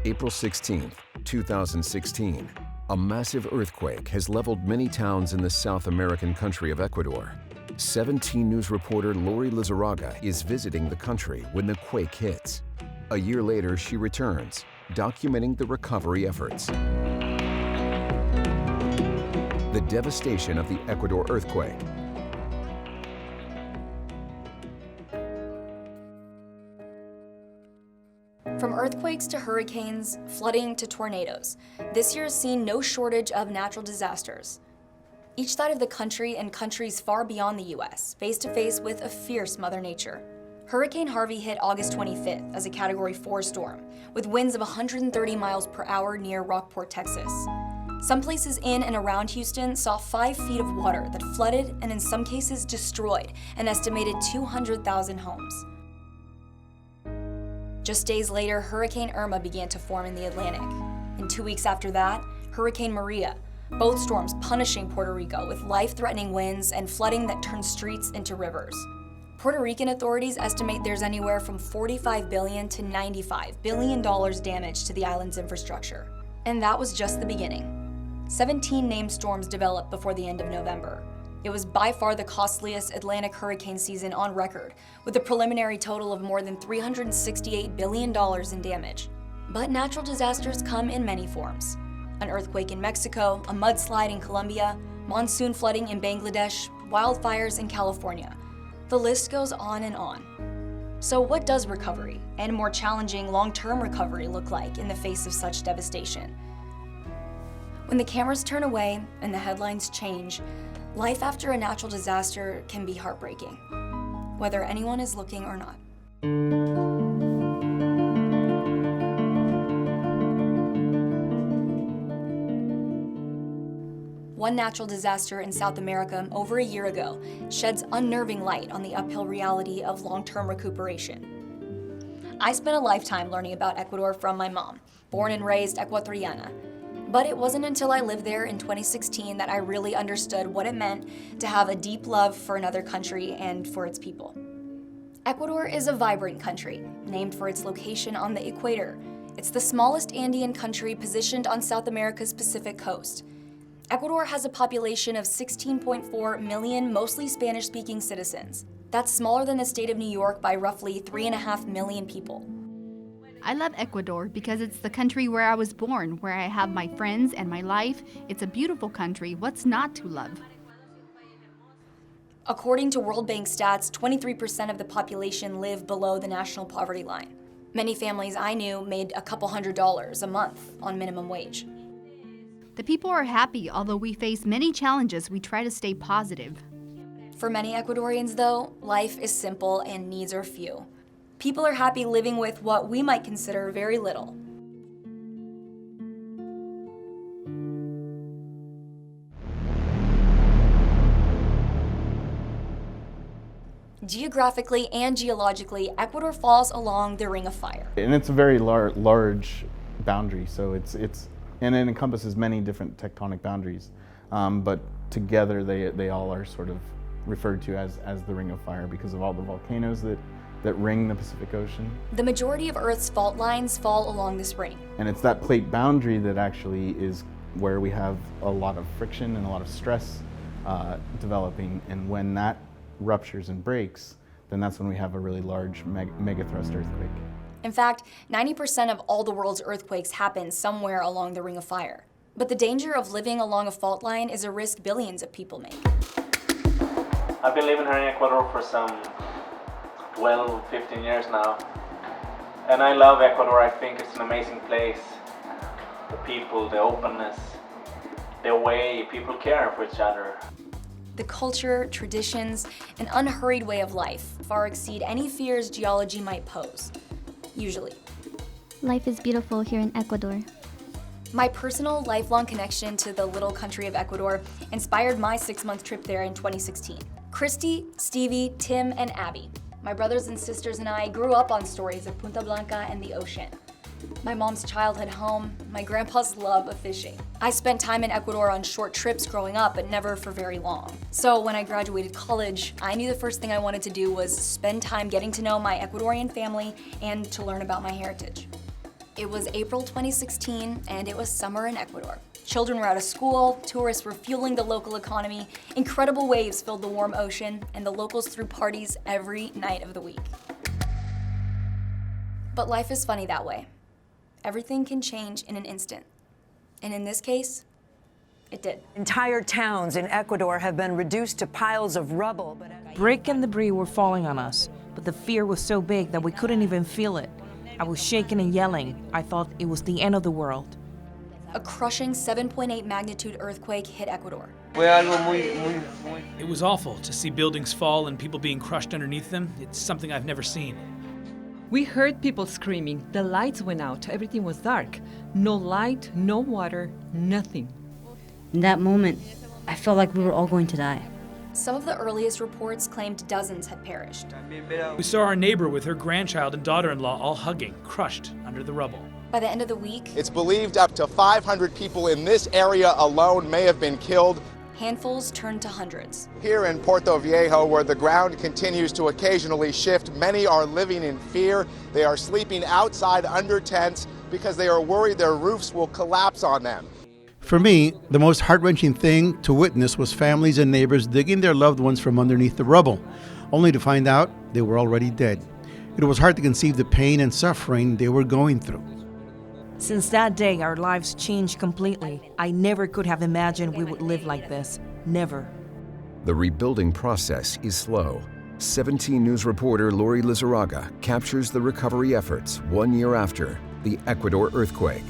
April 16, 2016. A massive earthquake has leveled many towns in the South American country of Ecuador. 17 News reporter Lori Lizarraga is visiting the country when the quake hits. A year later, she returns, documenting the recovery efforts. The devastation of the Ecuador earthquake. From earthquakes to hurricanes, flooding to tornadoes, this year has seen no shortage of natural disasters. Each side of the country and countries far beyond the US, face to face with a fierce Mother Nature. Hurricane Harvey hit August 25th as a Category 4 storm, with winds of 130 miles per hour near Rockport, Texas. Some places in and around Houston saw 5 feet of water that flooded and in some cases destroyed an estimated 200,000 homes. Just days later, Hurricane Irma began to form in the Atlantic. And 2 weeks after that, Hurricane Maria, both storms punishing Puerto Rico with life-threatening winds and flooding that turned streets into rivers. Puerto Rican authorities estimate there's anywhere from $45 billion to $95 billion damage to the island's infrastructure. And that was just the beginning. 17 named storms developed before the end of November. It was by far the costliest Atlantic hurricane season on record, with a preliminary total of more than $368 billion in damage. But natural disasters come in many forms. An earthquake in Mexico, a mudslide in Colombia, monsoon flooding in Bangladesh, wildfires in California. The list goes on and on. So what does recovery, and more challenging long-term recovery, look like in the face of such devastation? When the cameras turn away and the headlines change, life after a natural disaster can be heartbreaking, whether anyone is looking or not. One natural disaster in South America over a year ago sheds unnerving light on the uphill reality of long-term recuperation. I spent a lifetime learning about Ecuador from my mom, born and raised Ecuatoriana. But it wasn't until I lived there in 2016 that I really understood what it meant to have a deep love for another country and for its people. Ecuador is a vibrant country, named for its location on the equator. It's the smallest Andean country positioned on South America's Pacific coast. Ecuador has a population of 16.4 million, mostly Spanish-speaking citizens. That's smaller than the state of New York by roughly 3.5 million people. I love Ecuador because it's the country where I was born, where I have my friends and my life. It's a beautiful country. What's not to love? According to World Bank stats, 23% of the population live below the national poverty line. Many families I knew made a couple $100s a month on minimum wage. The people are happy, although we face many challenges. We try to stay positive. For many Ecuadorians, though, life is simple and needs are few. People are happy living with what we might consider very little. Geographically and geologically, Ecuador falls along the Ring of Fire. And it's a very large boundary, so and it encompasses many different tectonic boundaries, but together they all are sort of referred to as the Ring of Fire because of all the volcanoes that ring the Pacific Ocean. The majority of Earth's fault lines fall along this ring. And it's that plate boundary that actually is where we have a lot of friction and a lot of stress developing, and when that ruptures and breaks, then that's when we have a really large megathrust earthquake. In fact, 90% of all the world's earthquakes happen somewhere along the Ring of Fire. But the danger of living along a fault line is a risk billions of people make. I've been living here in Ecuador for some 12, 15 years now. And I love Ecuador. I think it's an amazing place. The people, the openness, the way people care for each other. The culture, traditions, and unhurried way of life far exceed any fears geology might pose. Usually. Life is beautiful here in Ecuador. My personal lifelong connection to the little country of Ecuador inspired my 6-month trip there in 2016. Christy, Stevie, Tim, and Abby, my brothers and sisters and I grew up on stories of Punta Blanca and the ocean. My mom's childhood home, my grandpa's love of fishing. I spent time in Ecuador on short trips growing up, but never for very long. So when I graduated college, I knew the first thing I wanted to do was spend time getting to know my Ecuadorian family and to learn about my heritage. It was April 2016, and it was summer in Ecuador. Children were out of school, tourists were fueling the local economy, incredible waves filled the warm ocean, and the locals threw parties every night of the week. But life is funny that way. Everything can change in an instant. And in this case, it did. Entire towns in Ecuador have been reduced to piles of rubble. Brick and debris were falling on us, but the fear was so big that we couldn't even feel it. I was shaking and yelling. I thought it was the end of the world. A crushing 7.8 magnitude earthquake hit Ecuador. It was awful to see buildings fall and people being crushed underneath them. It's something I've never seen. We heard people screaming. The lights went out. Everything was dark. No light, no water, nothing. In that moment, I felt like we were all going to die. Some of the earliest reports claimed dozens had perished. We saw our neighbor with her grandchild and daughter-in-law all hugging, crushed under the rubble. By the end of the week, it's believed up to 500 people in this area alone may have been killed. Handfuls turned to hundreds. Here in Puerto Viejo, where the ground continues to occasionally shift, many are living in fear. They are sleeping outside under tents because they are worried their roofs will collapse on them. For me, the most heart-wrenching thing to witness was families and neighbors digging their loved ones from underneath the rubble, only to find out they were already dead. It was hard to conceive the pain and suffering they were going through. Since that day, our lives changed completely. I never could have imagined we would live like this. Never. The rebuilding process is slow. 17 News reporter Lori Lizarraga captures the recovery efforts 1 year after the Ecuador earthquake.